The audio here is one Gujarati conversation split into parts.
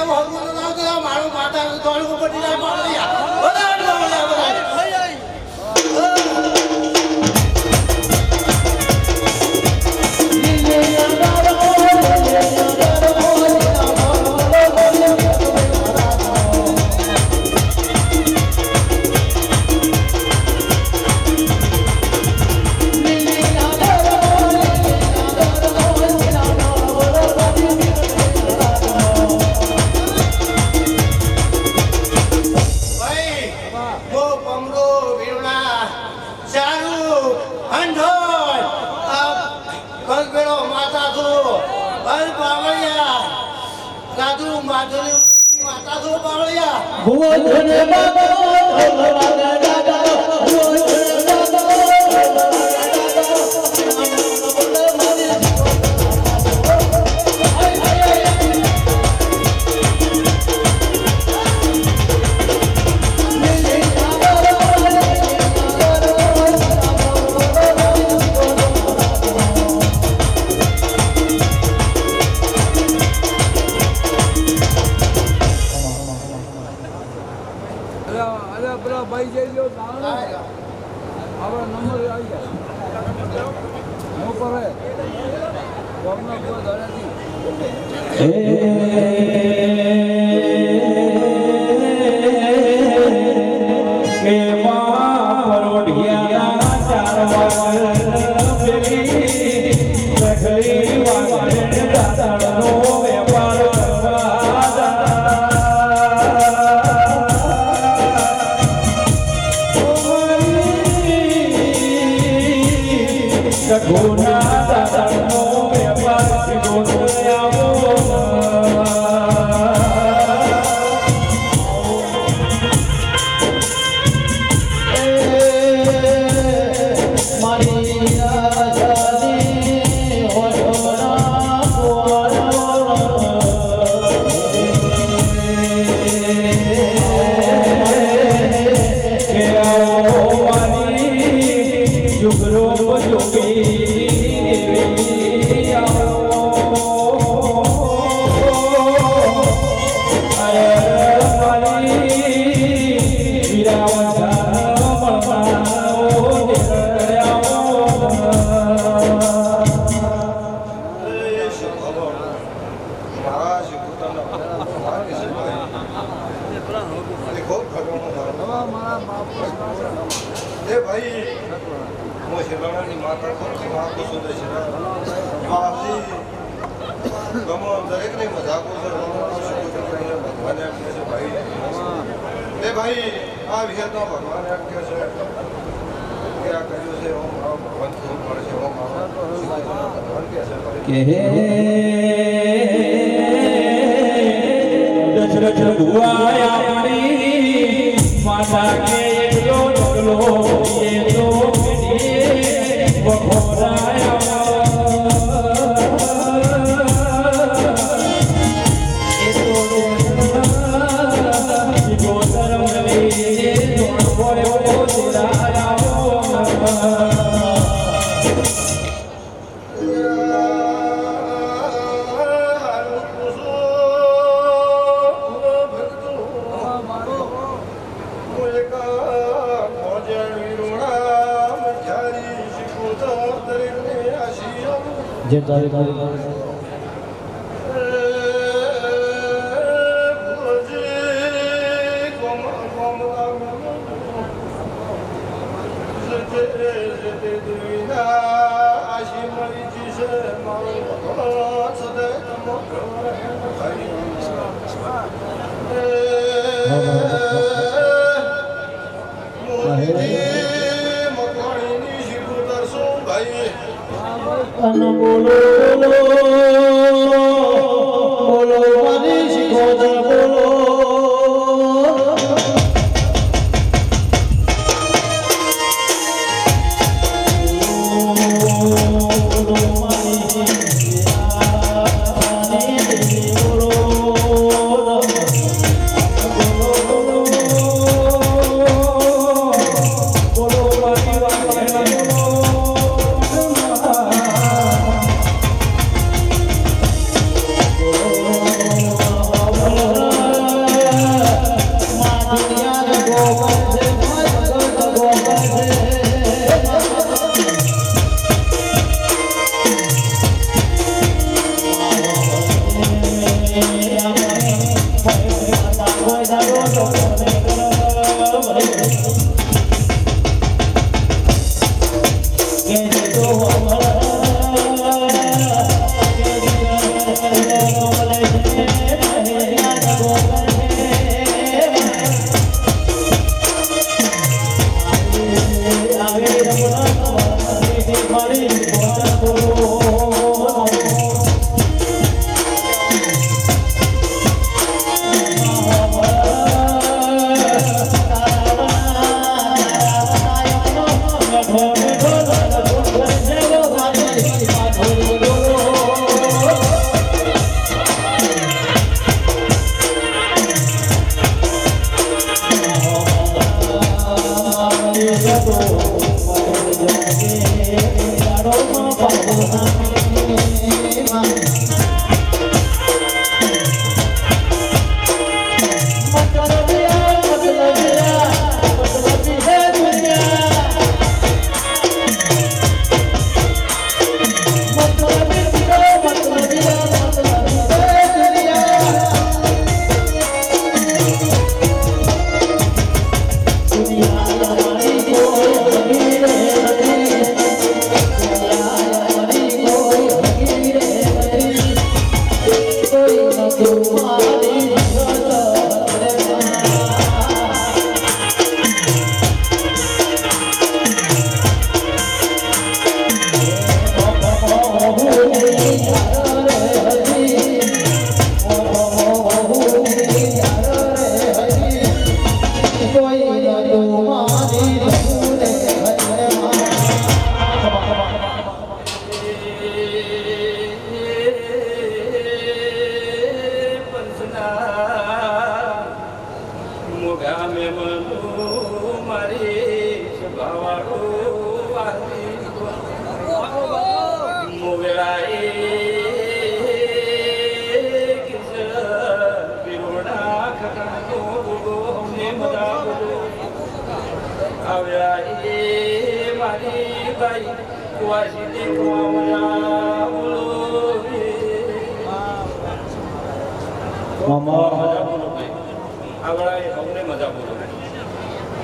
મારું માતા દોડવું પડી જાય બધા માતા તો પાવળિયા ભાઈ જઈ લો આપણા નંબર આવી જાય હું કરે ગમના કોઈ ધરેથી दशरथ बुआया माता के एकलो ये तो बखोराया જે તારી તારી બોલો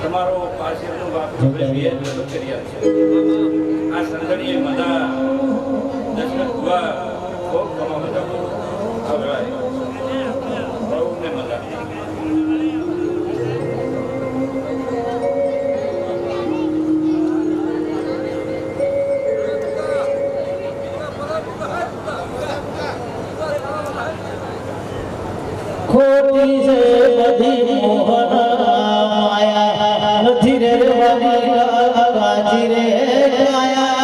તમારો પાછળનો બાપ કર્યા છે આ સંદડીએ મજા દશરથ ભુવા ખૂબ ઘણો મજા બોલો આવડાય બહુ ને મજા ખોટી છે બધી મોહન આયા નથી રે વાજી રે આયા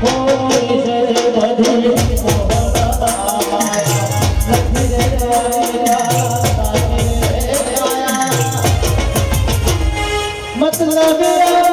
ખોટી છે બધી મોહન આયા નથી રે વાજી રે આયા મતલબિયા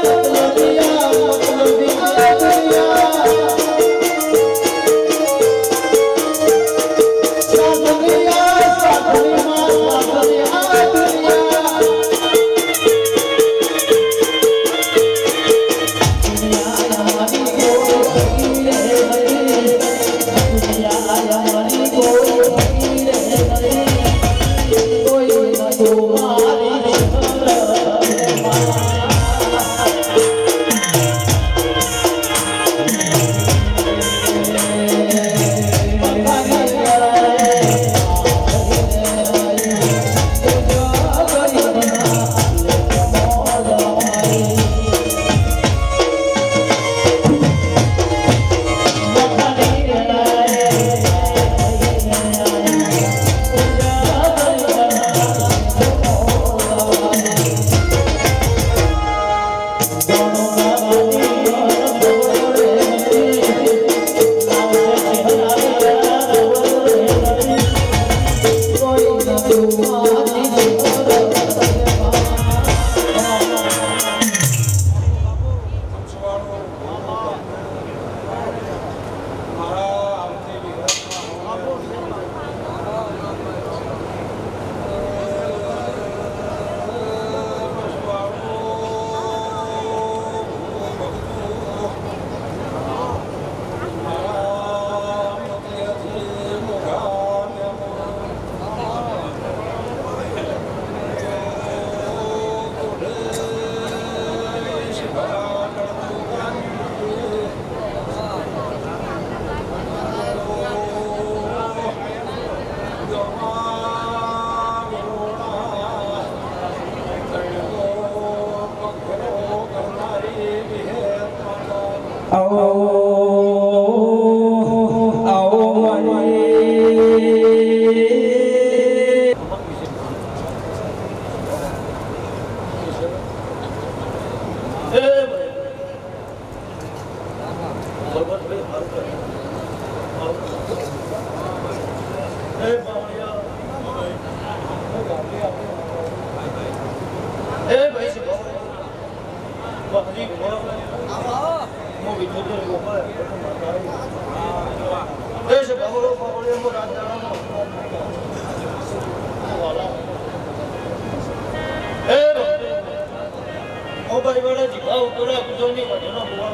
ભાઈ વાળા જીવા ઉતરા ગુજોની વઢેનો બુવા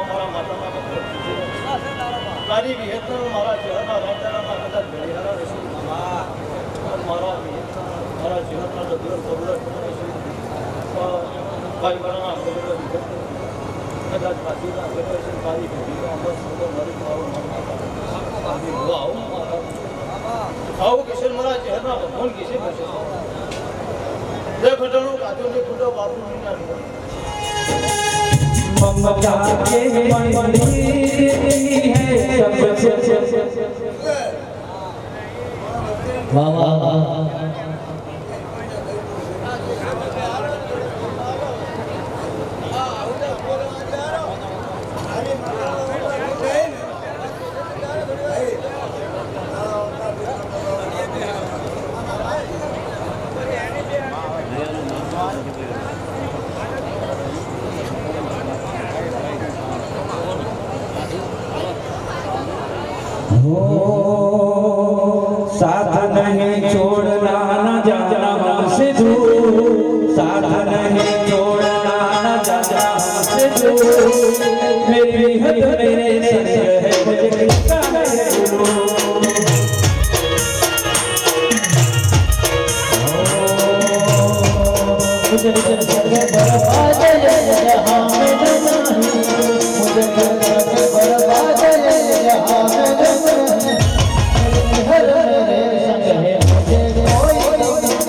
મારા માતાના તારી વિહેતન મારા ચહેરા રાજાના કદાચ ઘડીહારા રહેશે મારા વિહેતન મારા જીવનના ડગલો કરોડો ભાઈ વાળાના આગળ કદાચ પાછીના આગળ છે તારી ભેગીનો અમર સુંદર મારી ભાવ આવું કિશન મારા ચહેરા ભગવાન કિશે થશે દે ઘટણું કાચો ને ખુદો બાપુ નહીં નાખો ममता के मंदिर है सबसे વાહ વાહ વાહ साथ नहीं छोड़ना न जाना हमसे दूर साथ नहीं छोड़ना न जाना हमसे दूर मेरी हद मेरे संग है मुझे किसका है गुरु मुझे संग बर्बाद जहां में नहीं मुझे संग बर्बाद जहां में नहीं हर मेरे संग है मुझे कोई नहीं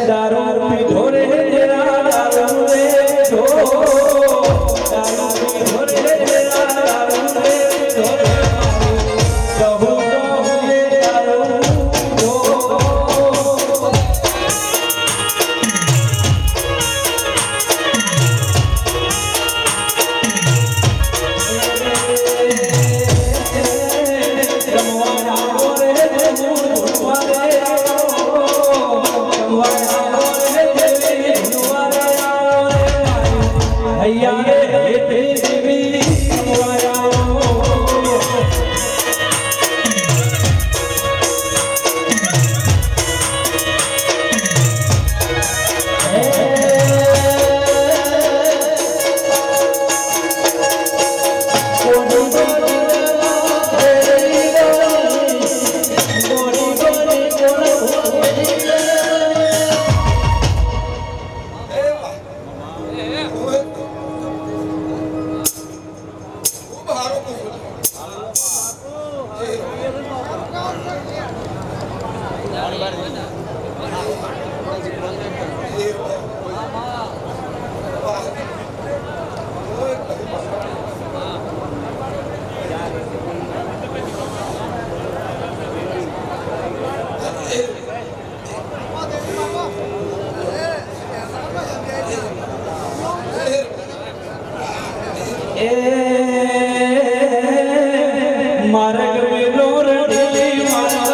दारू पीधो रे तेरा दारू रे जो दारू पीधो रे तेरा दारू रे जो कहूँ तो ये दारू जो रमवा रे માર્ગ મેલો રડી માર્ગ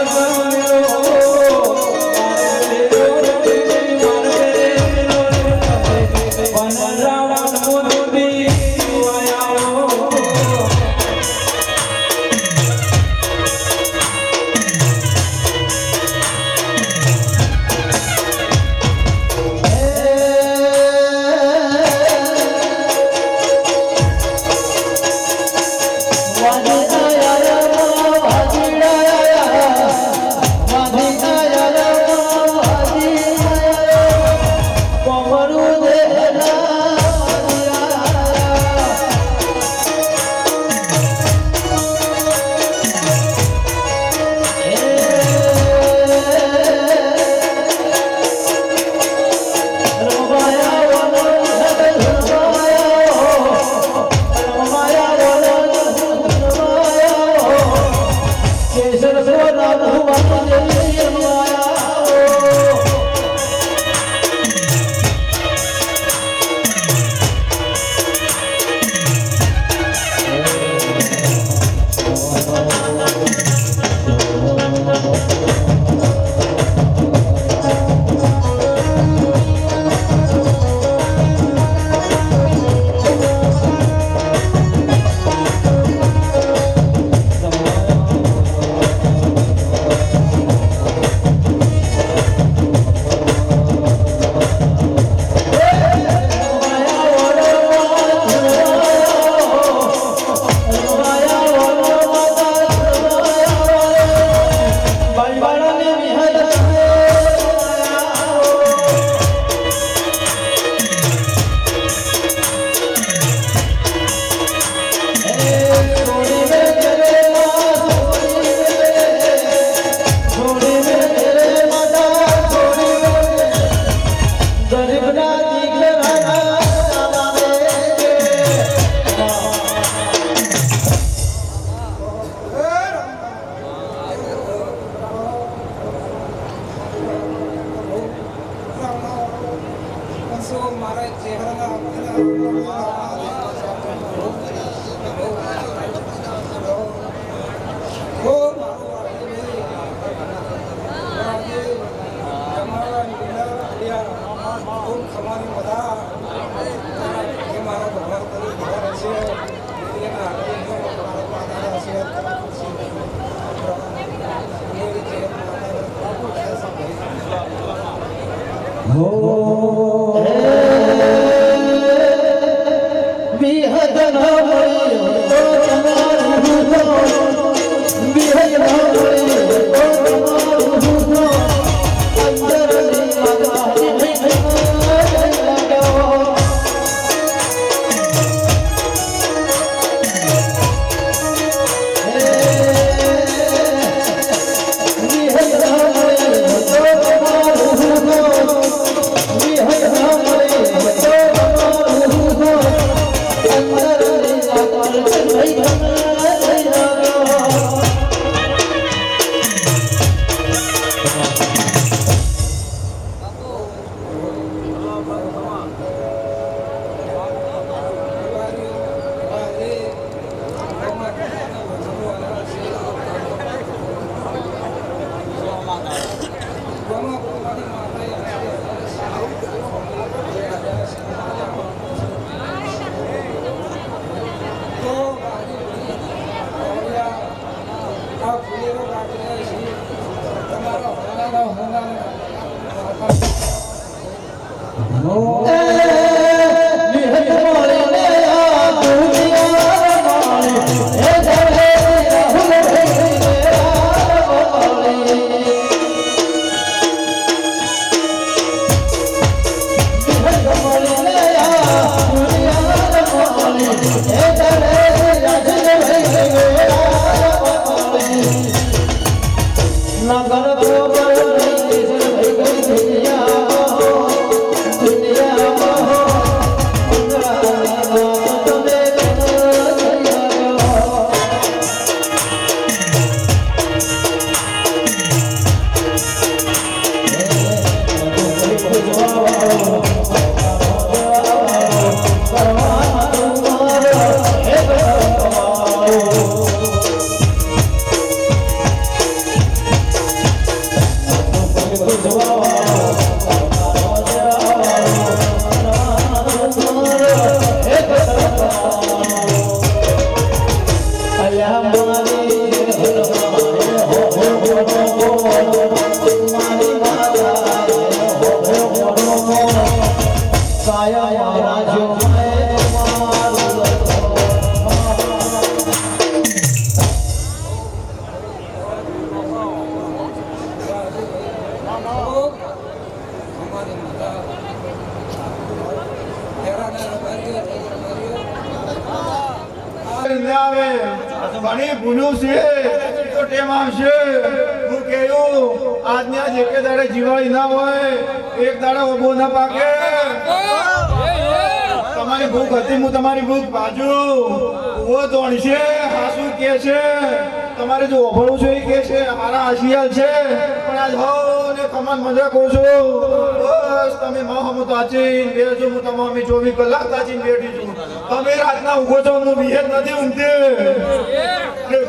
We ભૂલ્યું છે તો ટેમ આવશે. હું કહ્યું આજની આજ એકે દાડે જીવાળી ના હોય, એક દાડે ઉભો ના પાકે. તમારી ભૂખ હતી, હું તમારી ભૂખ બાજુ ઉભો તોડશે. હાસુ કે છે તમારે જો ઓભળવું છે એ કે છે મારા આશિયાલ છે, પણ આજ હો ને કમાન મજા કહું છું. બસ તમે માહમ તાચીને બેસો, હું તમામ 24 કલાક તાચીને બેઠી છું. તમે રાતના ઊંઘો છો, હું વિહેત નથી ઊંઘતી.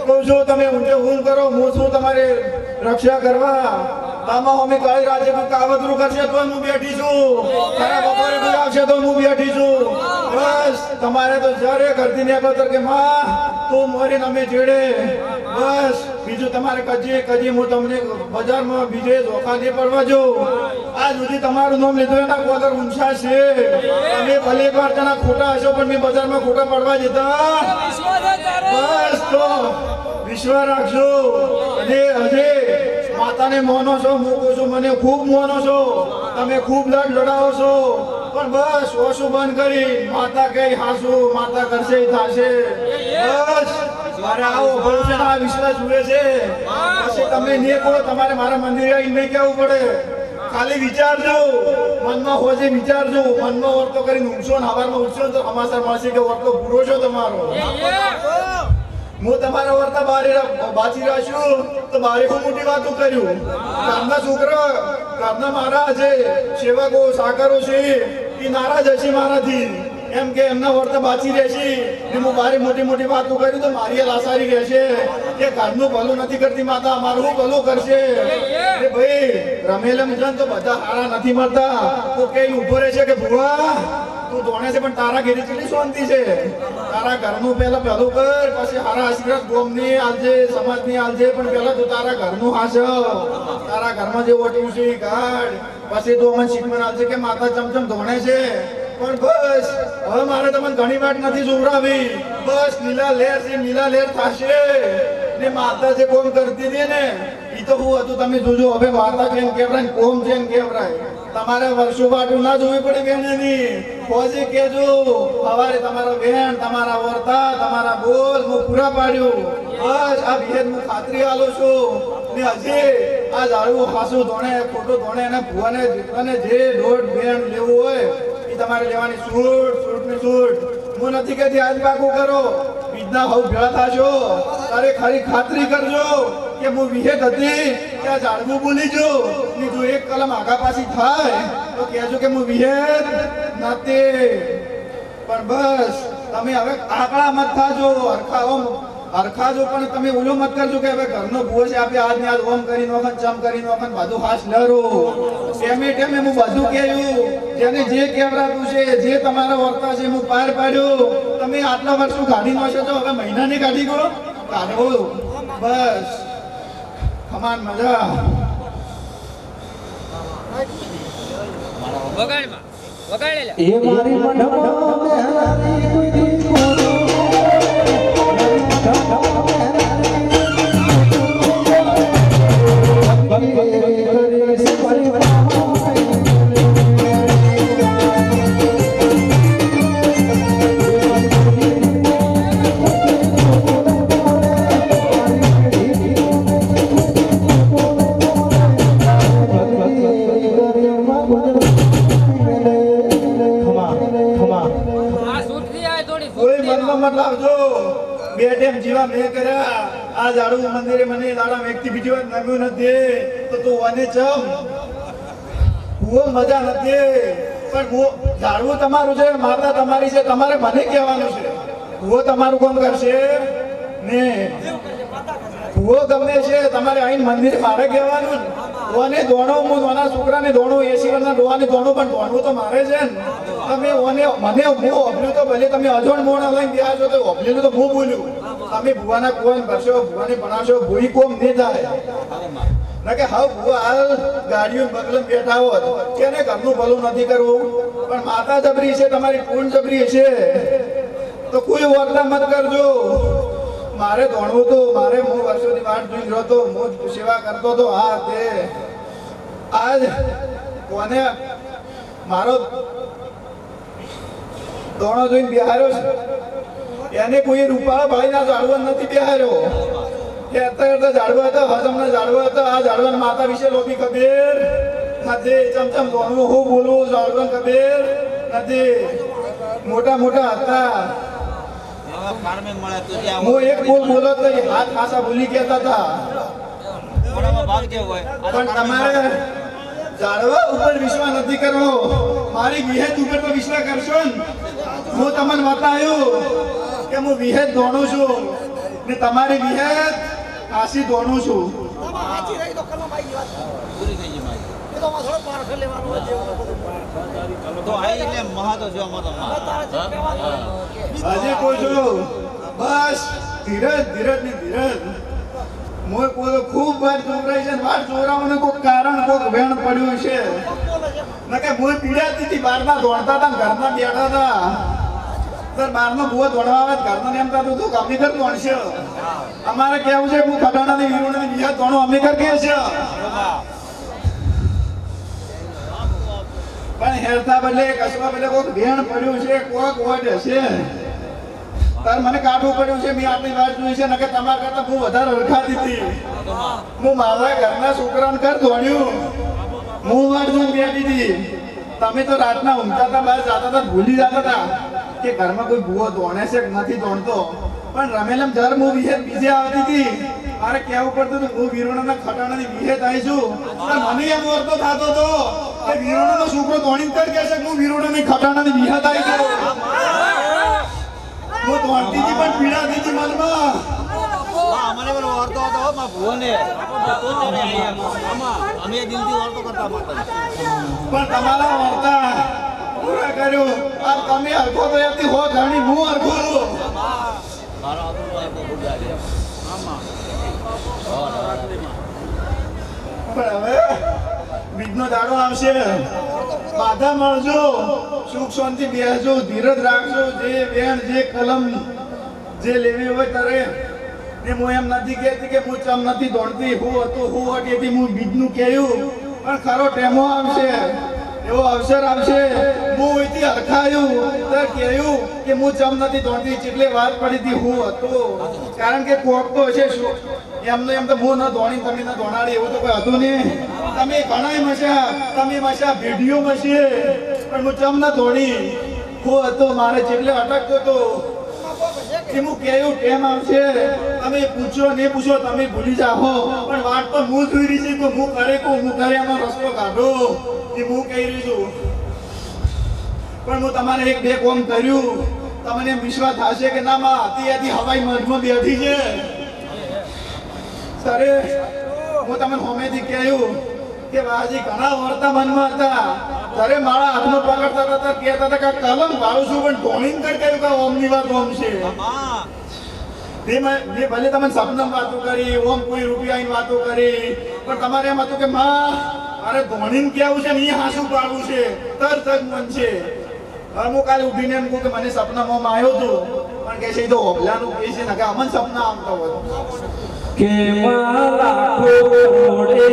કહું છું તમે ઊંઘે ઊંઘ કરો, હું છું તમારે રક્ષા કરવા. આમાં અમે કાળી રાતે કાવતરું કરશે તો હું બેઠી છું, તારા બપોરે કોઈ આવશે તો હું બેઠી છું. બસ તમારે તો જ્યારે કરતી ને કે માં તું મોરીને અમે જેડે. બસ બીજું તમારે કજી હું તમને બજારમાં બીજે ધોખા નહીં પડવા જો. આ સુધી તમારું નામ લીધું એના કોદર ઊંચા છે. તમે ભલે એક વાર તેના ખોટા હશો પણ મેં બજારમાં ખોટા પડવા જતા. બસ તો વિશ્વાસ રાખજો. અને હજે માતાને મોનો છો, હું કહું છું મને ખૂબ મોનો છો, તમે ખૂબ લડાવો છો, પણ બસ ઓછું બંધ કરી માતા કઈ હાસુ માતા કરશે થશે. બસ મારે આવો ભરોસે આ વિશ્વાસ જુએ છે. પછી તમે ને કહો તમારે મારા મંદિરે આવીને નહીં કહેવું પડે. ખાલી વિચારજો, મનમાં હોજે વિચારજો. મનમાં વર્તો કરીને ઊંઘશો ને હવારમાં ઉઠશો તો સમાચાર મળશે કે વર્તો પૂરો છો તમારો. હું તમારા વર્તા બારે બાચી રહ્યો છું તો બારે ખૂબ મોટી વાતો કર્યું. ઘરના છોકરા ઘરના મારા છે સેવકો સાકરો છે એ નારાજ હશે મારાથી, એમ કે એમના વર્તા બાચી રહેશે ને હું બારે મોટી મોટી વાતો કર્યું તો મારી લાસારી રહેશે કે ઘરનું ભલું નથી કરતી માતા, અમારું ભલું કરશે. એ ભાઈ રમેલે મુજન તો બધા હારા નથી મળતા. તો કઈ ઉભો રહેશે કે ભુવા તું દોણે છે પણ તારા ઘેરી કેટલી શાંતિ છે. તારા ઘરનું પહેલું કર, પછી હારા આશીર્વાદ ગોમની આલજે, સમાજની આલજે, પણ પહેલા તું તારા ઘરનું હાચવ. તારા ઘરમાં જે ઓટવું છે કાઢ, પછી તું અમને શીખમણ આલજે કે માતા ચમચમ ધોણે છે. પણ બસ હવે મારે તમને ઘણી વાત નથી જોવડાવી. બસ લીલા લહેર છે, લીલા લહેર થશે ને માતા જે કોમ કરતી હતી ને એ તો હું હતું તમે જોજો. હવે માતા કેમ કેવરાય ને કોમ જેમ કેવરાય. તમારે વર્ષો વાટું ના જોવી પડે બેનની. ફોજી કેજો સવારે તમારા બેન તમારા વર્તા તમારા બોલ હું પૂરા પાડ્યું. બસ આ ભેદ હું ખાતરી આલું છું. ને હજી આ ઝાડવું ખાસું ધોણે ખોટું ધોણે અને ભુવાને જેટલાને જે દોઢ બેન લેવું હોય એ તમારે લેવાની છૂટ ને છૂટ. હું નથી કહેતી આજ પાકું કરો, બીજના હવ ભેળા થાશો તારે ખરી ખાતરી કરજો કે હું વિહેત હતી ત્યાં ઝાડવું બોલી જો. જો એક કલમ આગા પાછી થાય તો કહેજો કે હું વિહેત નથી. પણ બસ તમે હવે આકડા મત થાજો, હરખાજો, પણ તમે ઓલો મત કરજો કે હવે ઘરનો ભૂવો છે આપણે આજને આજ ઓમ કરી નોખન ચમ કરી નોખન બધું હાશ લરો. ટેમે ટેમે હું બધું કહ્યું, જેને જે કહેવરાતું છે જે તમારા વર્તા છે હું પાર પાડ્યો. તમે આટલા વર્ષો કાઢી નો છો તો હવે મહિનાની કાઢી ગયો કાઢો. બસ ખમાન મજા. એ મારી મંડપમાં બેહારી કોઈ દી કોનો બે ટેમ જીવા મેં કર્યા. આ ઝાડુ મંદિરે મને દાડા વ્યક્તિ બીજી વાર નમ્યું નથી તો તું wane ચમ ભૂવો મજા નથી. પણ ઝાડવું તમારું છે, માતા તમારી છે, તમારે મને કહેવાનું છે. ભૂવો તમારું કોણ કરશે ને ભૂવો ગમે છે તમારે આઈને મંદિરે મારે કહેવાનું. ઓને દોણો હું નાના છોકરાને દોણું 80 વર્ષના ડોહાને દોણું, પણ દોણવું તો મારે છે ને. તમે ઓને મને હું ઓભલ્યું તો ભલે તમે અજોણ મોણ લઈને ગયા છો તો ઓભલ્યું તો હું બોલ્યું. તમે ભુવાના કોણ કરશો, ભુવાને ભણાવશો, ભૂઈ કોમ નહીં થાય ના કે હા ભુવા હાલ ગાડીઓ બગલમ બેઠા હોત કેને ઘરનું ભલું નથી કરવું. પણ માતા જબરી છે, તમારી પૂર્ણ જબરી છે તો કોઈ વર્તા મત કરજો. મારે દોણવું તો મારે હું વર્ષોની વાટ જોઈ રહ્યો તો હું સેવા કરતો હતો. હા તે આજ કોને મારો દોણો જોઈને બિહાર્યો છે એને કોઈ રૂપાળા ભાઈના ઝાડવા નથી બિહાર્યો કે અત્યારે ઝાડવા હતા હજમના ઝાડવા હતા આ ઝાડવાના માતા વિશે લોભી ખબર નથી ચમચમ દોણવું હું બોલવું ઝાડવાને ખબર નથી મોટા મોટા હતા હું એક બોલ બોલો તો એ હાથ ખાસા ભૂલી ગયા હતા પણ તમારે ઝાડવા ઉપર વિશ્વાસ નથી કરવો મારી વિહેત ઉપર તો વિશ્વાસ કરશો ને હું તમને બતાવ્યું કે હું વિહેત દોણું છું ને તમારી વિહેત આસી દોણું છું હજી કહું છું બસ ધીરજ ધીરજ ને ધીરજ મોય કોઈ ખૂબ વાર ચોરાઈ છે વાર ચોરાવાનું કોઈ કારણ કોઈ વેણ પડ્યું છે નકે મોય પીડાતી હતી બહારના દોડતા હતા ઘરના બેઠા હતા સર બહારનો બુઓ દોડવા આવે ઘરના એમ થતું હતું કે અમીકર દોડશે અમારે કેવું છે હું ખટાણાની વીરોની બીજા દોડો અમીકર કહે છે પણ હેરતા બદલે કસવા બદલે કોઈક વેણ પડ્યું છે કોઈક વોટ હશે તાર મને કાઢવું પડ્યું છે મેં આપણી વાત જોઈ છે નકે તમારા કરતા હું વધારે ઓળખાતી હતી હું મારા ઘરના છોકરાને ઘર દોડ્યું હું વાત જોઈને બેઠી હતી તમે તો રાતના ઊંઘતા હતા બહાર જતા હતા ભૂલી જતા હતા કે ઘરમાં કોઈ ભૂવો દોણે છે કે નથી દોડતો પણ રમેલમ જર હું બીજે આવતી હતી મારે કહેવું પડતું હતું હું વીરોણાના ખટાણાની વિહે થાય છું પણ મને એમ વર્તો થતો હતો કે વીરોણાનો છોકરો દોડીને કર કહે છે કે હું વીરોણાની ખટાણાની વિહે થાય છું હું દોડતી હતી પણ પીડાતી હતી મનમાં અમને પેલો વાર્તો હતો માં ભુવને અમે દિલથી વાર્તો કરતા માતા પણ તમારા વાર્તા પૂરા કર્યો આ તમે હરખો તો એમથી હો ઘણી હું હરખો મારો આપણો વાર્તો ભૂલ જાય આમાં પણ હવે બીજનો દાડો આવશે બાધા મળજો સુખ શાંતિ બેસજો ધીરજ રાખજો જે બેન જે કલમ જે લેવી હોય તારે ને હું એમ નથી કહેતી કે હું ચમ નથી દોડતી હું હતું હું હતી હું બીજનું કહ્યું પણ ખરો ટેમો આવશે એવો અવસર આવશે હું અહીંથી હરખાયું તો કહ્યું કે હું ચમ નથી દોડતી એટલે વાત પડી હતી હું હતું કારણ કે કોક તો હશે શું એમને એમ તો હું ન દોડી તમે ન દોડાડી એવું તો કોઈ હતું નહીં તમે ઘણા મશા વિડીયો મશે પણ હું ચમ ન દોડી હું હતો મારે જેટલે અટકતો હતો કે હું કેવું ટેમ આવશે તમે પૂછો ને પૂછો તમે ભૂલી જાઓ પણ વાત તો હું જોઈ રહી છે કે હું કરે એનો રસ્તો કાઢો એ હું કહી રહી છું પણ હું તમારે એક બે કોમ કર્યું તમને એમ વિશ્વાસ થશે કે ના માં હતી હવાઈ મઠમાં બેઠી છે સરે હું તમને હોમેથી કહ્યું કે બાજી ઘણા વર્તા મનમાં હતા ત્યારે મારા હાથમાં પકડતા હતા કહેતા હતા કે કલમ ભાડું છું પણ ધોણીને કર કહ્યું કે ઓમની વાત ઓમ છે મેં ભલે તમે સપનામાં વાતો કરી ઓમ કોઈ રૂપિયા આવીને વાતો કરી પણ તમારે એમ હતું કે માં મારે ધોણીને કેવું છે ને એ હાસું પાડવું છે તરત જ મન છે હવે હું કાલે ઉઠીને એમ કહું કે મને સપનામાં આવ્યો હતો પણ કે છે એ તો હોબલાનું કહે છે ને કે અમને સપના આવતા હોય કે મારા કોડે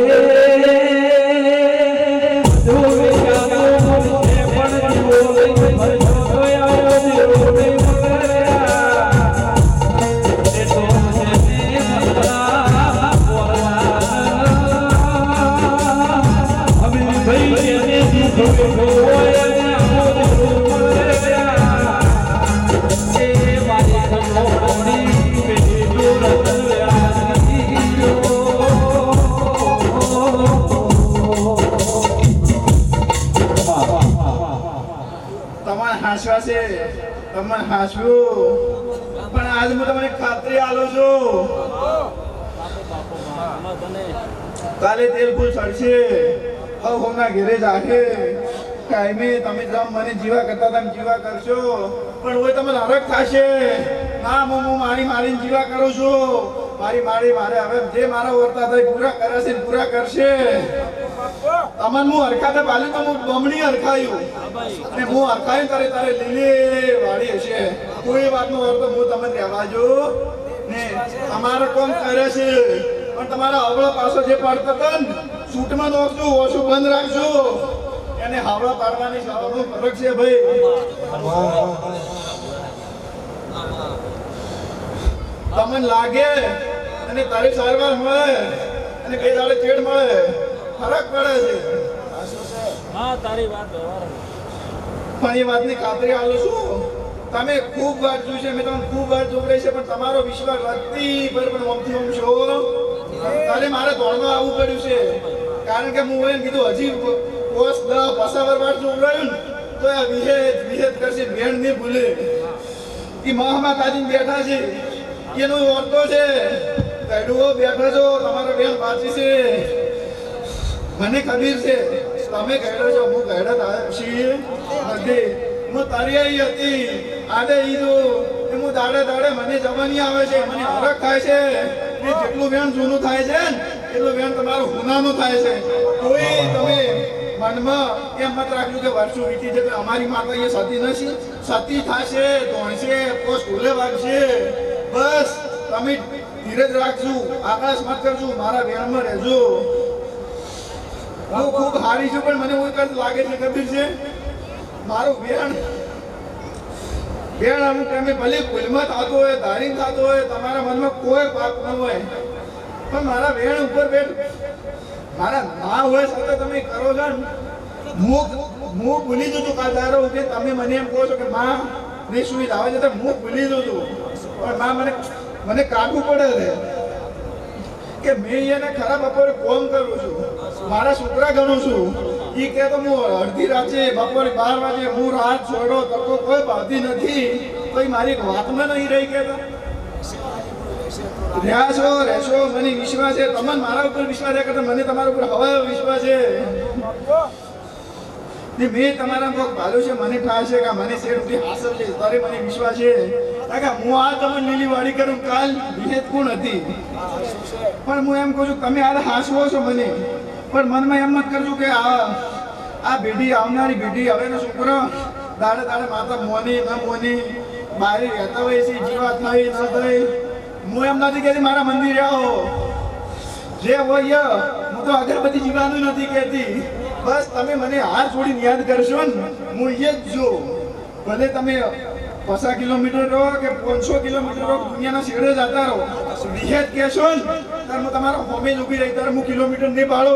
જોવે જાતો મને પણ જોવે ભરતો આવ્યો જોવે મગરા એ તો મને મગરા બોલા હવે ભાઈ એને દીધો હોય હાસવા છે તમને હાસવું પણ આજ હું તમને ખાતરી આલું છું કાલે તેલ ફૂલ ચડશે હમણાં ઘેરે જાગે કાયમી તમે જેમ મને જીવા કરતા તમે જીવા કરશો પણ હોય તમે હરખ થશે ના હું મારી જીવા કરું છું મારે હવે જે મારા વર્તા થાય પૂરા કરે છે પૂરા કરશે તમને હું હરખાતે પાલી તો હું બમણી હરખાયું અને હું હરખાયું તારે લીલી વાળી હશે કોઈ વાતનો અર્થ હું તમને રહેવાજો ને તમારે કોમ કરે છે પણ તમારા અવળો પાછો જે પડતો હતો ને સૂટમાં નોખજો ઓછું બંધ રાખજો એને હાવડા પાડવાની ઘણો ફરક છે ભાઈ. તમને લાગે અને તારી સારવાર મળે અને બે દાડે ચેડ મળે, ફરક પડે છે. હા તારી વાત પણ એ વાતની ખાતરી આલું છું, તમે ખૂબ વાર જોઈ છે, મેં તમને ખૂબ વાર જોઈ છે, પણ તમારો વિશ્વાસ વધતી પર પણ ઓમથી ઓમ છો. તારે મારે દોડમાં આવવું પડ્યું છે, કારણ કે હું એમ કીધું હજી પોસ્ટ 10 પસાવર વાર જોડાયું તો આ વિહેદ કરશે, ભેણ નહીં ભૂલે. એ મહામા કાઢીને બેઠા છે, એનો ઓરતો છે, ગઢવો બેઠો છો, તમારો બેન પાછી છે, મને ખબર છે. તમે ગઢો છો, હું ગઢ છીએ નથી, હું તરિયાઈ હતી આડે ઈદું હું દાડે દાડે મને જવાની આવે છે, મને હરખ થાય છે. એ જેટલું વેણ જૂનું થાય છે ને એટલું વેણ તમારું હુનાનું થાય છે. કોઈ તમે મનમાં એમ મત રાખ્યું કે વર્ષો વીતી જશે, અમારી માતા એ સતી નથી, સતી થશે, ધોણશે, પોસ્ટ ભૂલે વાગશે. બસ તમે ધીરજ રાખજો, આકાશ મત કરજો, મારા વેણમાં રહેજો. હું ખૂબ હારી છું, પણ મને એવું કદ લાગે છે ખબર છે, મારું વેણ અમુક ટાઈમે ભલે ભૂલમાં થતો હોય, ધારીને થતો હોય, તમારા મનમાં કોઈ પાપ ન હોય, પણ મારા વેણ ઉપર મારા ના હોય છતાં તમે કરો છો ને, હું ભૂલી જઉં છું કાદારો કે તમે મને એમ કહો છો કે માં ની સુવિધા આવે છે, તો હું ભૂલી જઉં છું. પણ માં મને કાઢવું પડે છે કે મેં એને ખરાબ બપોરે કોમ કરું છું, મારા છોકરા ગણું છું. એ કે તો હું અડધી રાતે બપોરે 12 વાગે હું રાત છોડો તકો કોઈ બાંધી નથી, તો મારી વાતમાં નહીં રહી કે રહેશો. મને વિશ્વાસ છે, તમને મારા ઉપર વિશ્વાસ છે કે મને તમારા ઉપર હવે વિશ્વાસ છે. મેં તમારા કોક ભાલ્યું છે, મને ઠાર છે કે મને શેર ઉઠી હાસલ છે, તારે મને વિશ્વાસ છે. કારણ હું આ તમને લીલી વાડી કરું, કાલ વિહેત કોણ હતી. પણ હું એમ કહું છું, તમે આ હાસવો છો મને, પણ મનમાં એમ મત કરજો કે આ પેઢી, આવનારી પેઢી, હવેનો છોકરો દાડે દાડે માતા મોની ન મોની બહાર રહેતા હોય છે, જીવા થઈ ન થઈ. હું એમ નથી કહેતી મારા મંદિરે આવો, જે હોય હું તો અગરબત્તી જીવાનું નથી કહેતી. બસ તમે મને હાથ છોડીને યાદ કરશો ને, હું એ જ જો. ભલે તમે 50 કિલોમીટર રહો કે 500 કિલોમીટર રહો, દુનિયાના છેડે જતા રહો, વિહેત કહેશો ને ત્યારે હું તમારા હોમે જ ઊભી રહી, ત્યારે હું કિલોમીટર નહીં પાડો.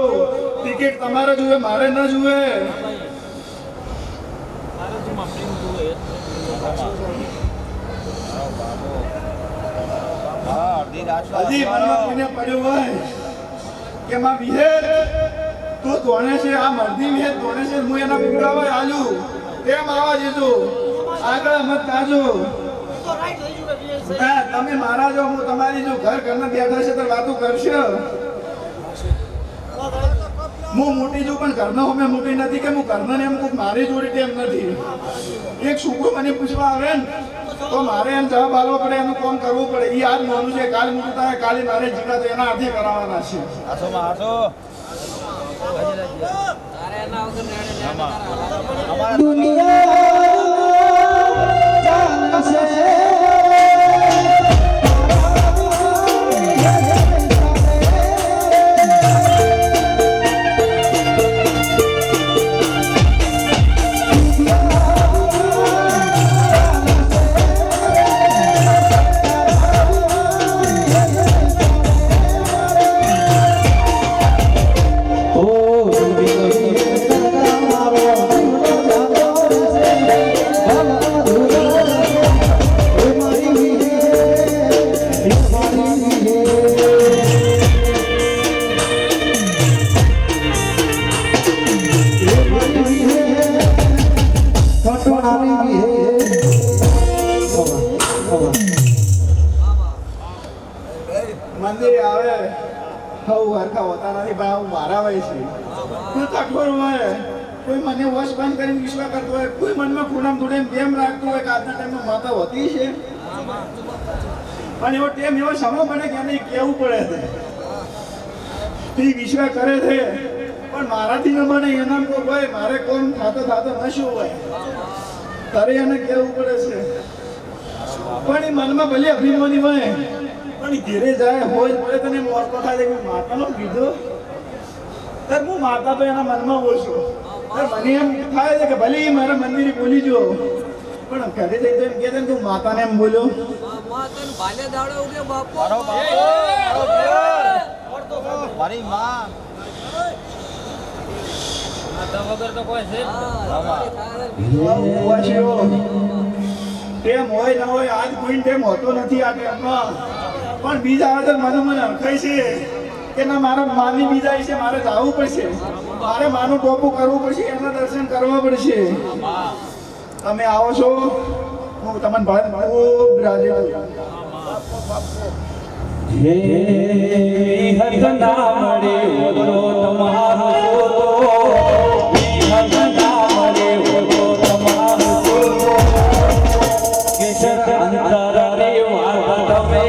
ટિકિટ તમારે જુએ, મારે ન જુએ. હજી મનમાં કોઈને પડ્યું હોય કે માં વિહેત તો ધોણે છે, આ મરદી વિહેત ધોણે છે, હું એના પીવડાવા આલું તેમ આવા જજો, આગળ મત કાજો. તમે મારા જો, હું તમારી જો, ઘરના બેઠા છે તો વાતો કરશો. હું મોટી છું, પણ ઘરનો અમે મોટી નથી કે હું ઘરને એમ કહું મારી જોડી તેમ નથી. એક છોકરો મને પૂછવા આવે ને તો મારે એમ જવાબ આપવો પડે, એનું કામ કરવું પડે. એ આજ નાનું છે, કાલે મોટું થાય, કાલે મારે જીવા તો એના હાથે કરાવવાના છે. મંદિરે આવે હવ હરખા હોતા નથી, પણ આવું મારા હોય છે. કોઈ કઠોર હોય, કોઈ મને વશ બંધ કરીને વિશ્વાસ કરતો હોય, કોઈ મનમાં ખૂણામ થોડે પ્રેમ રાખતું હોય કે આજના ટાઈમમાં માતા હોતી છે, પણ એવો ટેમ એવો સમય પડે કે એને કહેવું પડે છે. એ વિશ્વાસ કરે છે, પણ મારાથી ન બને, એના કોઈ હોય, મારે કોણ થતો ન શું હોય, તારે એને કહેવું પડે છે. પણ એ મનમાં ભલે અભિમાની હોય, પણ ઘેરે જાય હોય પડે, તને મોરકો થાય કે માતાનો કીધો, ત્યારે હું માતા તો એના મનમાં ઓછું. મને એમ થાય છે કે ભલે ઈ મારા મંદિરે બોલી જો પણ ઘરે જઈ તો એમ કહે છે ને તું માતાને એમ બોલ્યો મારી માં વાસીઓ, ટેમ હોય ના હોય આજ કોઈ ટેમ હોતો નથી આ ટેમમાં પણ બીજા આવે તો મને અડખાય છે કે ના મારા માની બીજા છે મારે જવું પડશે મારે માનું ટોપું કરવું પડશે એના દર્શન કરવા પડશે તમે આવો છો હું તમને ભારત ખૂબ રાજી છું હે હત ના મળે તો તમારો સોતો હત ના મળે તો તમારો સોતો કેસર અંતર રે વાત તમે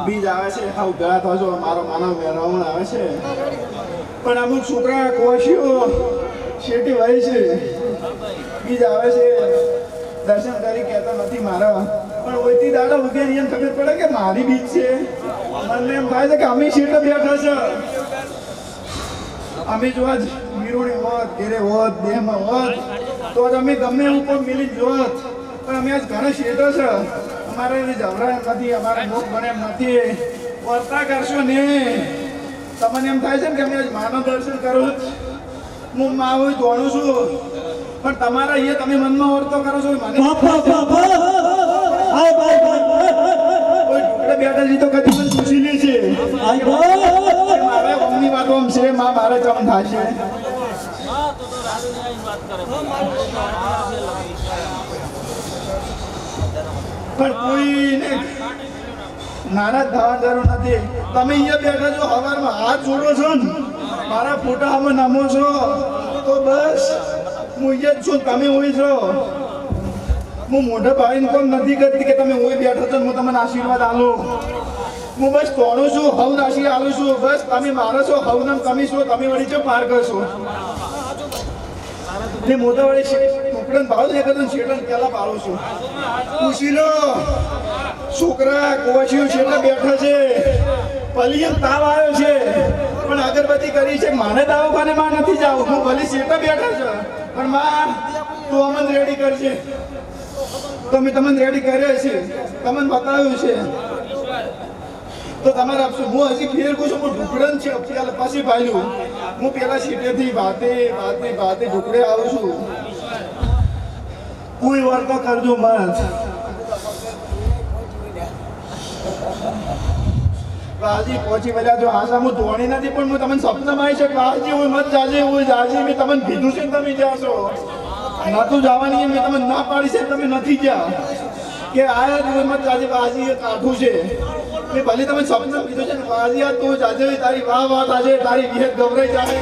બીજ આવે છે હાવ ગયા થશો મારો માનવ વેરાવણ આવે છે પણ અમુક છોકરા કોશીઓ શેટી હોય છે બીજ આવે છે દર્શન કરી કહેતા નથી મારા પણ ઓયથી દાડા ઉગે એમ ખબર પડે કે મારી બીજ છે મને એમ થાય છે કે અમે શેટે બેઠા છે અમે જો આજ વીરોણી હોત ઘેરે હોત દેહમાં હોત તો આજ અમે ગમે એવું પણ મિલી જોત પણ અમે આજ ઘણા શેઠો છે અમારે જવરાય નથી અમારે મુખ બને એમ નથી વર્તા કરશો ને તમને એમ થાય છે ને કે અમે આજ માનવ દર્શન કરું હું માવું દોડું છું પણ તમારા અહીંયા તમે મનમાં વર્તો કરો છો મને કોઈ ઢોકળે બેઠા તો કદી પણ પૂછી લે છે મારે ઓમની વાતો આમ છે માં મારે જમ થશે પણ કોઈને નારાજ થવાની જરૂર નથી તમે અહીંયા બેઠા છો સવારમાં હાથ જોડો છો ને મારા ફોટા આમાં નામો છો તો બસ હું અહીંયા જ છું તમે હોય છો હું મોઢા ભાઈને કોમ નથી કરતી કે તમે હોય બેઠો છો હું તમને આશીર્વાદ આલું હું બસ તોડું છું હવ રાશિ આલું છું બસ તમે મારો છો હવ નામ તમે છો તમે વળી છો પાર કરશો ને મોટા વળી ટુકડન ભાવ દે કરતો શેઠન પેલા પાડું છું પૂછી લો છોકરા કોશીઓ શેઠા બેઠા છે પલિયમ તાવ આવ્યો છે પણ અગરબત્તી કરી છે માને દવાખાને માં નથી જાવ હું ભલે શેઠા બેઠા છે પણ માં તું અમને રેડી કરજે તો મેં તમને રેડી કર્યા છે તમને બતાવ્યું છે તો તમારે આપશો હું હજી ફેર કહું છું હું ઢુકડન છે પેલા પછી ભાલ્યું હું પેલા સીટેથી ભાતે ઢુકડે આવું છું કોઈ વાર તો કરજો મત વાજી પહોંચી વળ્યા જો આશા હું ધોણી નથી પણ હું તમને સપનામાં આવી છે વાજી હોય મત જાજે હોય જાજે મેં તમને કીધું છે તમે જાશો નતું જવાની મેં તમને ના પાડી છે તમે નથી ગયા કે આયા જ હોય મત જાજે વાજી એ કાઠું છે મેં ભલે તમે સપના કીધું છે ને વાજી આ તું જાજે તારી વાહ વાત આજે તારી વિહેત ગભરાઈ જાય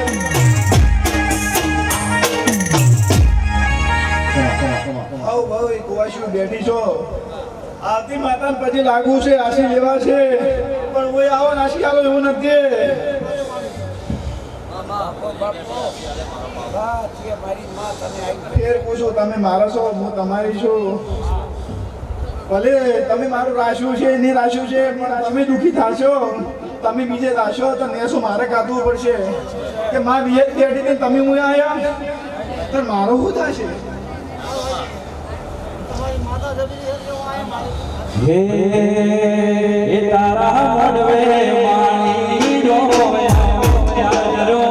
આવ ભાવ એક વાશી બેઠી છો આવતી માતાને પછી લાગવું છે આશી લેવા છે પણ કોઈ આવો નાશી આવો એવું નથી ફેર પૂછો તમે મારા છો હું તમારી છું ભલે તમે મારું રાખ્યું છે નહીં રાખ્યું છે પણ તમે દુઃખી થશો તમે બીજે રાશો તો નેસો મારે કાઢવું પડશે કે માં બીજે જ બેઠી ને તમે હું આવ્યા તો મારું શું થશે હે તારા મોડવે માણી રો યારો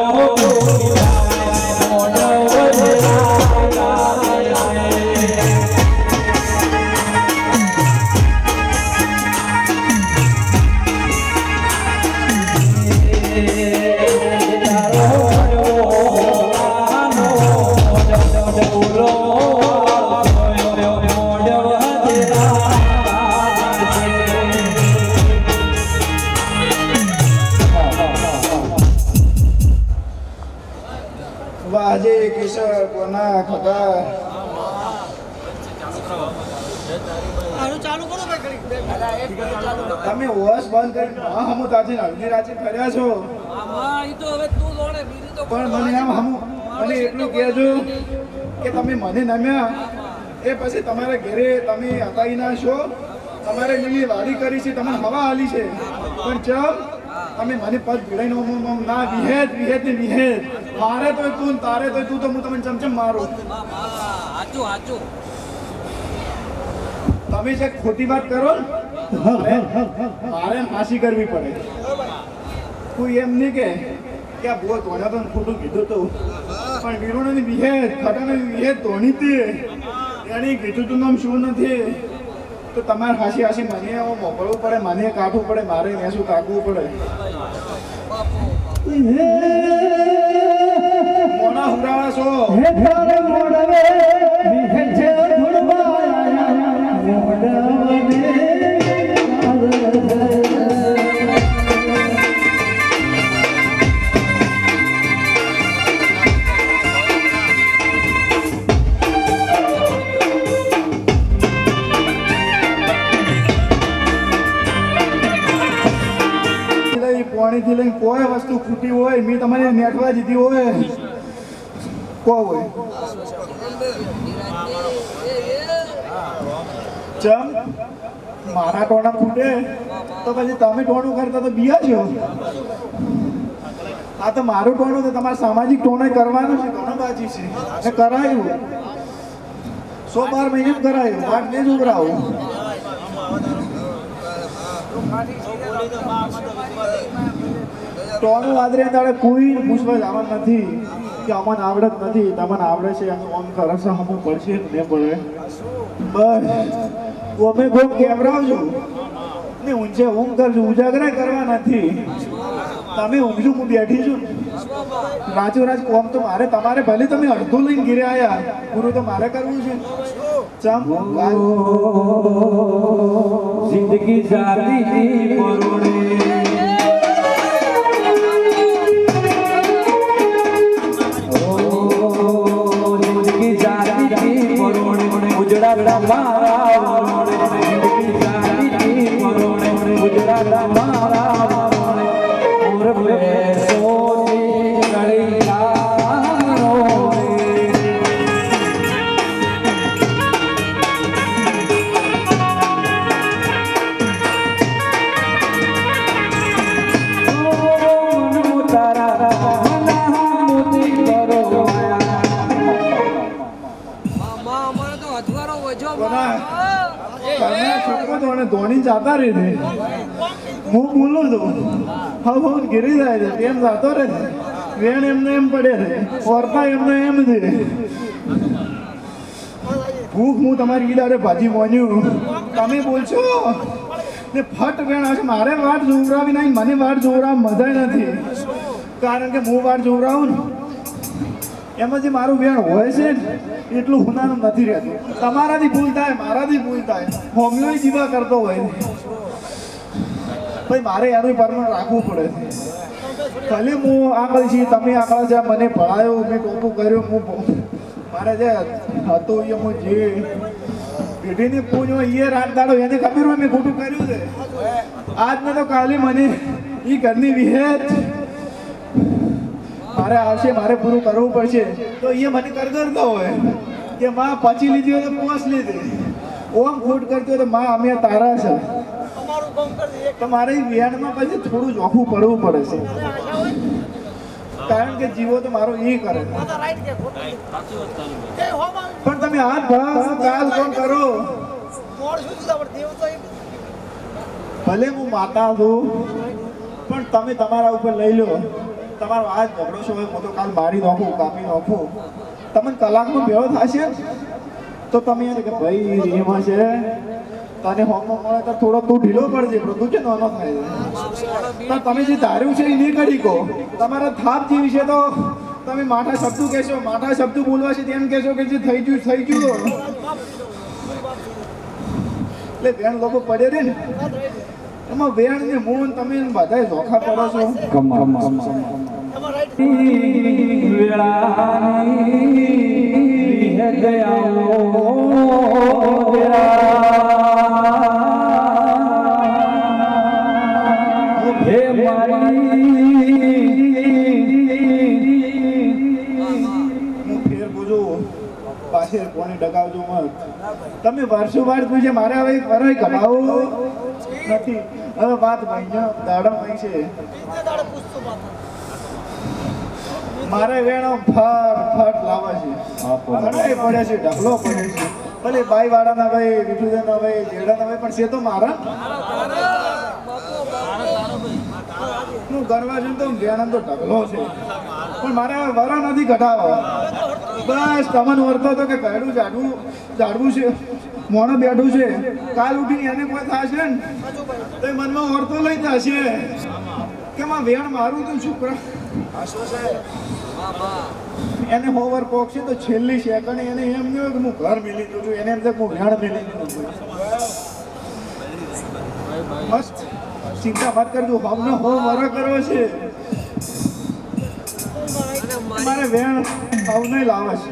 વાજે કિશોર કોના ખતા તમે હોશ બંધ કરી હમુ તાજી હલ્દી રાજી કર્યા છો પણ મને એમ હમુ અને એટલું કહેજો કે તમે મને નમ્યા એ પછી તમારા ઘરે તમે અતાઈના છો, તમારે લીલી વાડી કરી છે, તમને હવા હાલી છે, પણ ચમ તમે મને પદ ભીડાઈને ના વિહેદ વિહેદ ને વિહેદ મારે તો તું ને તારે તો તું, તો હું તમને ચમચમ મારું. તમે જે ખોટી વાત કરો ને મારે ફાંસી કરવી પડે. કોઈ એમ નહીં કે આ બહુ ધોણા તો ખોટું કીધું તું, પણ વીરોની વિહેદ ખટાની વિહેદ ધોણી હતી એને કીધું તું નામ શું નથી, તો તમારે હાસી હાસી મને મોકલવું પડે, મને કાઢવું પડે, મારે શું કાઢવું પડે. મોડા હુરાવા છો હે તારે મોડવે વિહે છે ધુડવાયા મોડવને પાણીથી લઈને કોઈ વસ્તુ ખૂટી હોય મેં તમારે નેઠવા દીધી હોય કો હોય ચમ મારા ટોણા ફૂટે તો પછી તમે ટોણું કરતા તો બિયા છો. આ તો મારું ટોણું તો તમારે સામાજિક ટોણે કરવાનું છે, ઘણું બાજી છે ને કરાયું 112 મહિને કરાયું, વાત નહીં છોકરાઓ. ટોણું આદરે તારે કોઈ પૂછવા જવાનું નથી કે અમને આવડત નથી, તમને આવડે છે આમ કરશે હમું પડશે ને પડે બસ અમે ગોમ કેવરાવજો ને ઊંચે ઊંઘ કરજો, ઉજાગરા કરવા નથી. તમે ઊંઘજો, હું બેઠી છું રાચોરાજ કોમ તો મારે તમારે ભલે તમે અડધું લઈને ઘીરે આવ્યા પૂરું તો મારે કરવું છે. ચમ જિંદગી જાતી મરોડે ઉજળા મારા જિંદગી જાતી મરોડે ઉજળા મારા મોર સોની કળિયા ધોની જતા રહે છે, હું બોલું છું હવે બહુ ઘેરી જાય છે, એમ જતો રહે છે, વેણ એમને એમ પડે છે, વર્તા એમને એમ છે. ભૂખ હું તમારી ઈદારે ભાજી મોન્યું તમે બોલશો ને ફટ વેણ આવશે. મારે વાટ જોવરાવી નહીં, મને વાટ જોવરાવ મજા નથી, કારણ કે હું વાટ જોવરાવું ને એમાં જે મારું વેણ હોય છે ને એટલું હુનાનું નથી રહેતું. તમારાથી ભૂલ થાય, મારાથી ભૂલ થાય, હોમિયો જીવા કરતો હોય ભાઈ મારે એનું પરમાણ રાખવું પડે. ભલે હું આગળ છીએ, તમે આગળ છે, મને ભણાયો, મેં ટોપું કર્યું, હું મારે જે હતું એ હું જે પેઢીની પૂજ હોય એ રાત દાડો એને ખબર હોય મેં ખોટું કર્યું છે. આજ ને તો કાલે મને એ ઘરની વિહેત મારે આવશે, મારે પૂરું કરવું પડશે, તો એ મને કરતો હોય કે માં પચી લીધી હોય તો પોસ લીધી, ઓમ ખોટ કરતી હોય તો માં અમે તારા છે, તો મારે વ્યાણમાં પછી થોડું જોખવું પડવું પડે છે, કારણ કે જીવો તો મારો એ કરે. પણ તમે હાથ ભરાવો કાલ કોણ કરો, ભલે હું માતા છું પણ તમે તમારા ઉપર લઈ લો. તમારો આજ ઝઘડો છો હોય હું તો કાલ મારી નાખું, કાપી નાખું, તમને કલાકમાં ભેળો થશે તો તમે એને કે ભાઈ એમાં છે તને હોમમાં મળે તો થોડો તું ઢીલો પડજે, તું છે નાનો થાય છે, તમે જે ધાર્યું છે એ નહીં કરી કહો. તમારા થાપ જેવી છે તો તમે માઠા શબ્દો કહેશો, માઠા શબ્દો બોલવા છે તેમ કહેશો કે જે થઈ ગયું થઈ ગયું. એટલે બેન લોકો પડે રે ને એમાં વેણ ને મૂન તમે બધા જોખા પડો છો. વેળાની હે મારી ડગાવજો મત. તમે વર્ષો વાર પૂછે મારે હવે વરાય કઢાવવું નથી. હવે વાત ભાઈ દાડમ ભાઈ છે મારે વેણો ફટ લાવે છે. ઘણાય પડે છે, ઢગલો પડે છે. ભલે બાઈ વાળાના ભાઈ, વિઠુદાના ભાઈ, જેડાના ભાઈ, પણ છે તો મારા. હું ગરવા છું તો વેણા તો ઢગલો છે, પણ મારે હવે વરા નથી ઘટાડવા. બસ તમને વર્તો હતો કે કહેડું ઝાડવું છે, મોણો બેઠું છે, કાલ ઉઠીને એને કોઈ થશે ને તો એ મનમાં વર્તો લઈ જશે કે માં વેણ મારું તું છોકરા એને હોવર પોક છે તો છેલ્લી સેકન્ડ એને એમ નહીં હોય કે હું ઘર મિલી દઉં છું, એને એમ થાય હું વેણ મિલી દઉં છું. મસ્ત ચિંતા મત કરજો, હમને હો વરા કરવો છે. મારે વેણ ભાવ નહીં લાવે છે.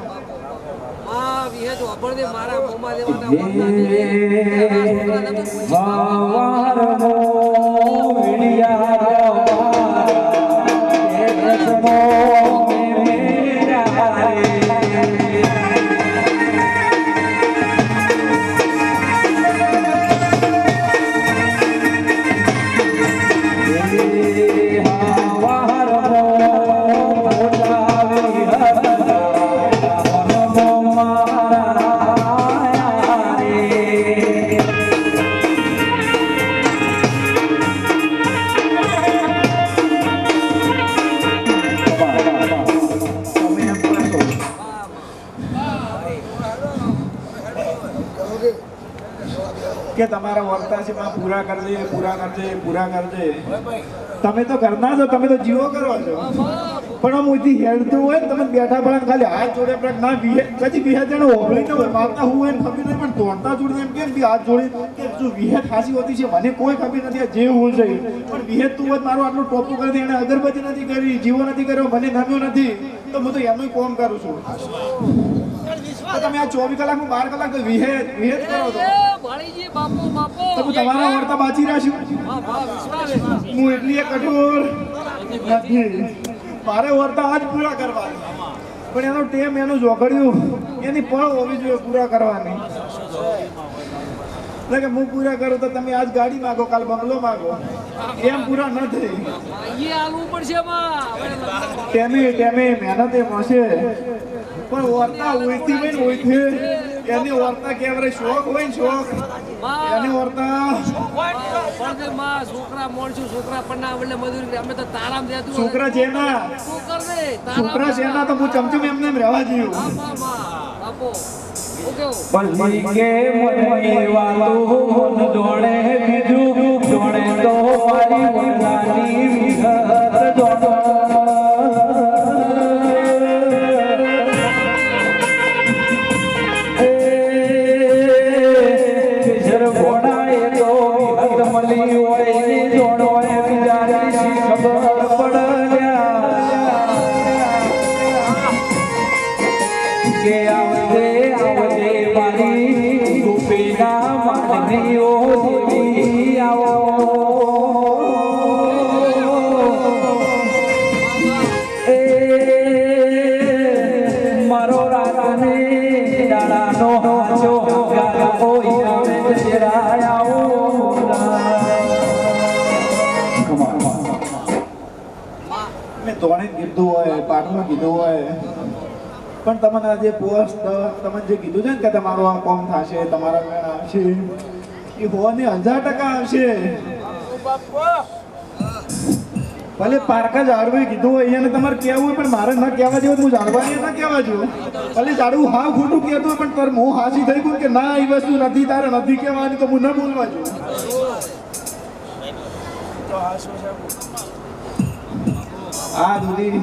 કે તમારા વર્તા છે પૂરા કરજે. તમે તો કરનાર છો, તમે તો જીવો કરો છો, પણ આમ ઉથી હેડતું હોય ને તમે બેઠા પડે ખાલી હાથ જોડે પણ ના પછી 2 જણ હોબળી ન હોય મારતા હું એને ખબર નહીં, પણ તોડતા જોડે એમ કેમ હાથ જોડે કે જો વિહેત ખાસી હોતી છે મને કોઈ ખબર નથી જે હું છે, પણ વિહેત તું હોત મારું આટલું ટોપું કરી દે, એને અગરબત્તી નથી કરી, જીવો નથી કર્યો, મને નમ્યો નથી, તો હું તો એનું કોમ કરું છું. તો તમે આ 24 કલાકમાં 12 કલાક તો વિહેત કરો છો તો હું તમારા વર્તા બાચી રાખ્યું. હું એટલી એક કઠોર નથી, મારે વર્તા આજ પૂરા કરવાની, પણ એનો ટેમ એનું જોગડ્યું એની પળ હોવી જોઈએ પૂરા કરવાની. એટલે કે હું પૂરા કરું તો તમે આજ ગાડી માગો, કાલ બંગલો માગો, એમ પૂરા ન થઈ. ટેમે મહેનત એ મળશે, પણ વર્તા ઓળથી હોય ને ઓળથી એની વર્તા કેવરે શોખ હોય ને શોખ એની વર્તા છોકરા છે ના તો હું ચમચમ એમને એમ રહેવા જઈએ. બલી કે મનની વાતો મન દોડે બીજું દોડે તો મારી વરદાની વિગત દોડો. મળી હોય જોડો બીજાની ખબર પડ્યા કે આવજે મારી ગોપીના માનવીઓ દેવી આવો. એ મારો રાધાને દાડાનો હાચો કોઈ આવે જરા આવો. મેં તોણે કીધું હોય, પાઠમાં કીધું હોય, પણ તમને આ જે પોસ્ટ તમે જે કીધું છે ને કે તમારું આ કોમ થશે, તમારા મેળ આવશે, એ હોવાની 1000% આવશે. ભલે પારકા ઝાડવું કીધું હોય એને તમારે કહેવું હોય, પણ મારે ન કહેવા જેવું હું ઝાડવાની ન કહેવા જેવું. ભલે ઝાડવું હા ખોટું કહેતું હોય, પણ તારે હું હાસી થઈ ગયું કે ના એ વસ્તુ નથી તારે નથી કહેવાની, તો હું ન બોલવા જેવું. આ સુધી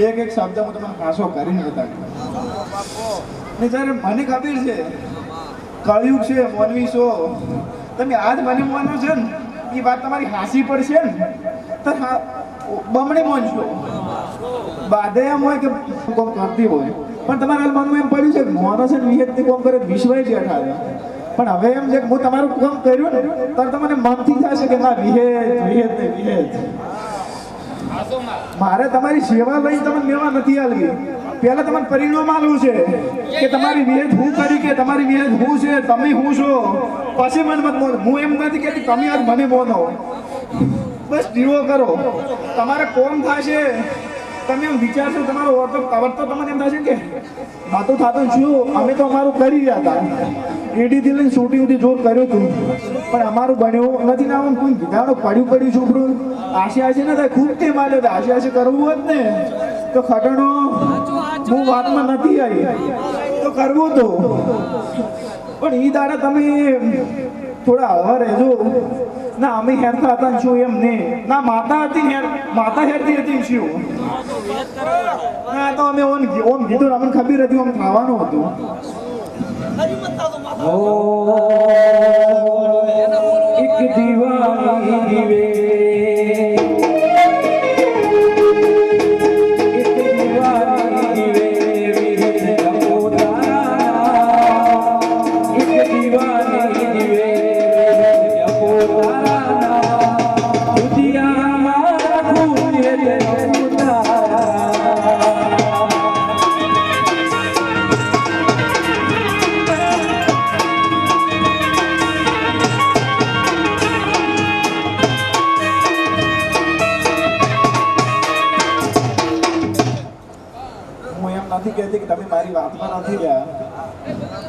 એક શબ્દ હું તમને ખાસો કરીને બતાવ્યો ને જ્યારે મને ખબર છે કળિયુગ છે મોનવી છો, તમે આજ મને મોનો છે ને એ વાત તમારી હાસી પડશે ને તો બમણે મોનશો. બાધે એમ હોય કે કોમ કરતી હોય, પણ તમારા મનમાં એમ પડ્યું છે કે મોનો છે ને વિહેતની કોમ કરે વિશ્વય બેઠા છે, પણ હવે એમ છે કે હું તમારું કામ કર્યું ને ત્યારે તમને મનથી થશે કે ના વિહેત મારે તમારી સેવા લઈ તમને લેવા નથી આવી, પહેલા તમારે પરિણામ આલવું છે કે તમારી વિહેત હું કરી કે તમારી વિહેત હું છે તમે હું છો પછી મને મત બોલો હું એમ નથી કહેતી તમે આજ મને બોલો બસ જીવો કરો તમારે કોમ થશે તમે એમ વિચારશો તમારો વર્તો તમને એમ થશે કે માતું થતું છું અમે તો અમારું કરી રહ્યા હતા એડીથી લઈને શૂટિંગ સુધી જોર કર્યું હતું પણ અમારું બન્યું નથી ને આમ કોઈ વિધાનો પડ્યું છોકરું આશી આશી ના થાય ખૂબ તે માલ્યો હતો આશી કરવું હોત ને તો ખટણો હું વાતમાં નથી આવી તો કરવું તો પણ એ દાડા તમે થોડા હવા રહેજો ના અમે હેરતા હતા ને શું એમ નહીં ના માતા હતી માતા હેરતી હતી શું ના તો અમે ઓમ કીધું અમને ખબર હતી ઓમ ખાવાનું હતું એક દીવાની દીવે નથી કહેતી કે તમે મારી વાતમાં નથી રહ્યા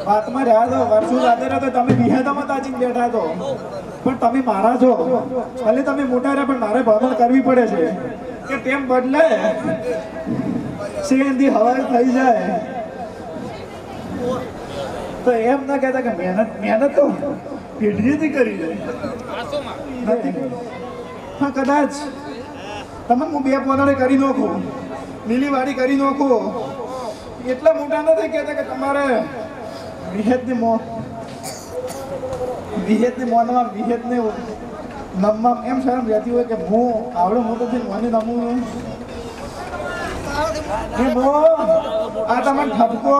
વાતમાં રહ્યા તો વર્ષો સાથે રહ્યો તો તમે વિહેતામાં તાચીને બેઠા તો પણ તમે મારા છો ભલે તમે મોટા રહ્યા પણ મારે ભણતર કરવી પડે છે કે તેમ બદલે શેરથી હવા થઈ જાય તો એમ ના કહેતા કે મહેનત તો પેઢીએથી કરી જાય નથી હા કદાચ તમે હું 2 પોનાળે કરી નાખું લીલીવાડી કરી નાખો એટલા મોટા નથી કહેતા કે તમારે વિહેતની મોનમાં વિહેતને નમવા એમ શરમ રહેતી હોય કે હું આવડો મોટો થઈને મને નમવું આ તમારે ઠપકો